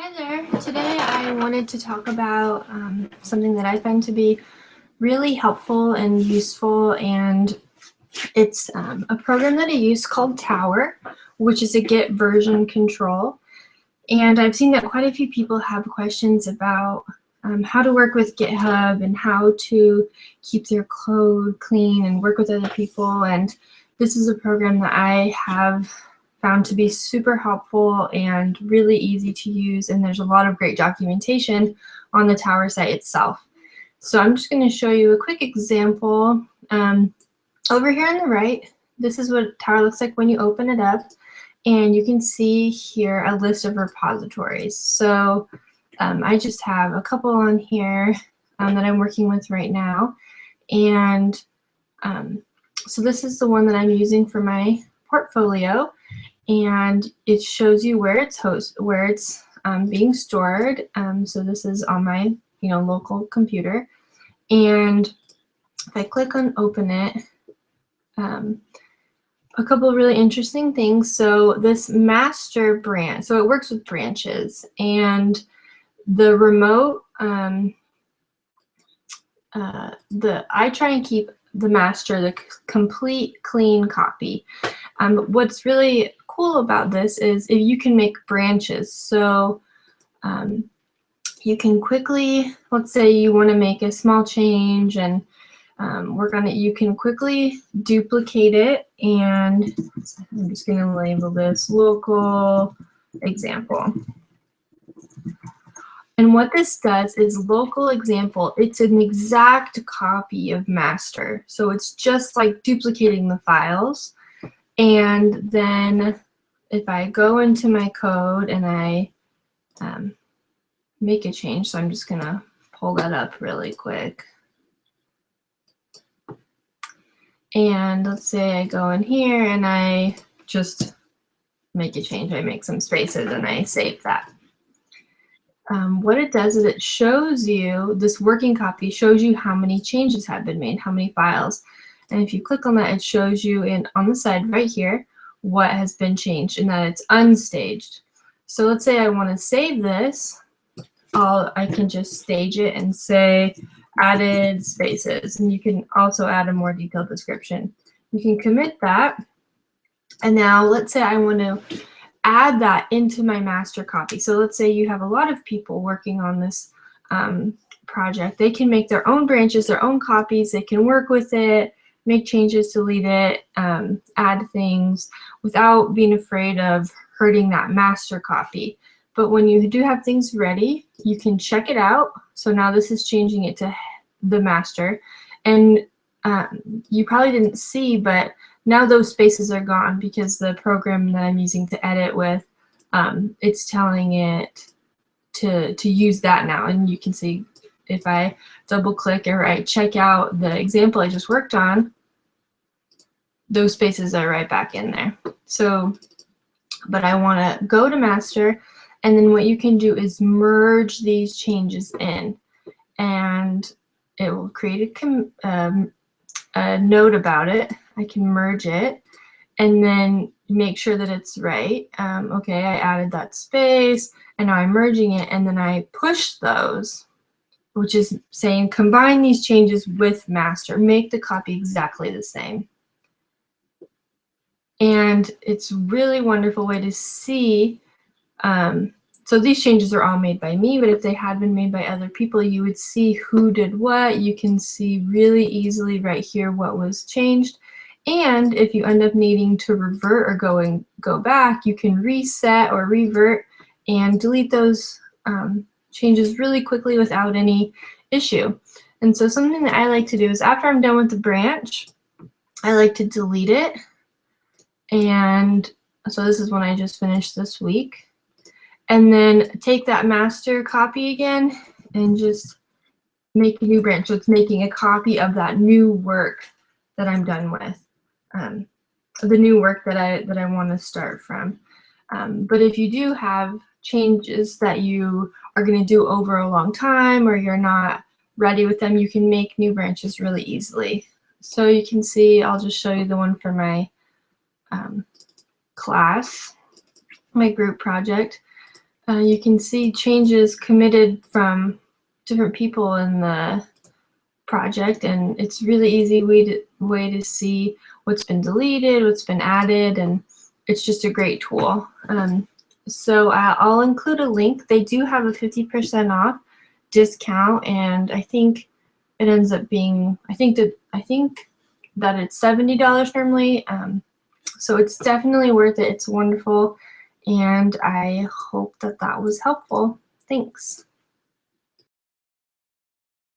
Hi there. Today I wanted to talk about something that I find to be really helpful and useful, and it's a program that I use called Tower, which is a Git version control. And I've seen that quite a few people have questions about how to work with GitHub and how to keep their code clean and work with other people. And this is a program that I have found to be super helpful and really easy to use, and there's a lot of great documentation on the Tower site itself. So I'm just going to show you a quick example. Over here on the right, this is what Tower looks like when you open it up, and you can see here a list of repositories. So I just have a couple on here that I'm working with right now, and so this is the one that I'm using for my portfolio, and it shows you where it's being stored. So this is on my local computer, and if I click on open it, a couple of really interesting things. So this master branch, so it works with branches, and the remote, I try and keep the master the complete clean copy. What's really cool about this is if you can make branches. So you can quickly, let's say you want to make a small change and work on it, you can quickly duplicate it, and I'm just going to label this local example. And what this does is local example, it's an exact copy of master. So it's just like duplicating the files. And then if I go into my code and I make a change, so I'm just going to pull that up really quick. And let's say I go in here and I just make a change. I make some spaces and I save that. What it does is it shows you, this working copy shows you how many changes have been made, how many files. And if you click on that, it shows you on the side right here what has been changed and that it's unstaged. So let's say I want to save this. I can just stage it and say added spaces, and you can also add a more detailed description. You can commit that, and now let's say I want to add that into my master copy. So let's say you have a lot of people working on this project. They can make their own branches, their own copies. They can work with it, make changes, delete it, add things without being afraid of hurting that master copy. But when you do have things ready, you can check it out. So now this is changing it to the master. And you probably didn't see, but now those spaces are gone because the program that I'm using to edit with, it's telling it to use that now. And you can see if I double click or I check out the example I just worked on, those spaces are right back in there. So, but I want to go to master, and then what you can do is merge these changes in, and it will create a note about it. I can merge it and then make sure that it's right. Okay, I added that space, and now I'm merging it, and then I push those, which is saying combine these changes with master, make the copy exactly the same. And it's a really wonderful way to see. So these changes are all made by me, but if they had been made by other people, you would see who did what. You can see really easily right here what was changed. And if you end up needing to revert or go back, you can reset or revert and delete those changes really quickly without any issue. And so something that I like to do is after I'm done with the branch, I like to delete it. And so this is one I just finished this week. And then take that master copy again and just make a new branch. So it's making a copy of that new work that I'm done with, the new work that I want to start from. But if you do have changes that you are going to do over a long time or you're not ready with them, you can make new branches really easily. So you can see, I'll just show you the one for my class, my group project. You can see changes committed from different people in the project, and it's really easy way to see what's been deleted, what's been added, and it's just a great tool. So I'll include a link. They do have a 50% off discount, and I think it ends up being, I think that it's $70 normally. So it's definitely worth it. It's wonderful, and I hope that was helpful. Thanks.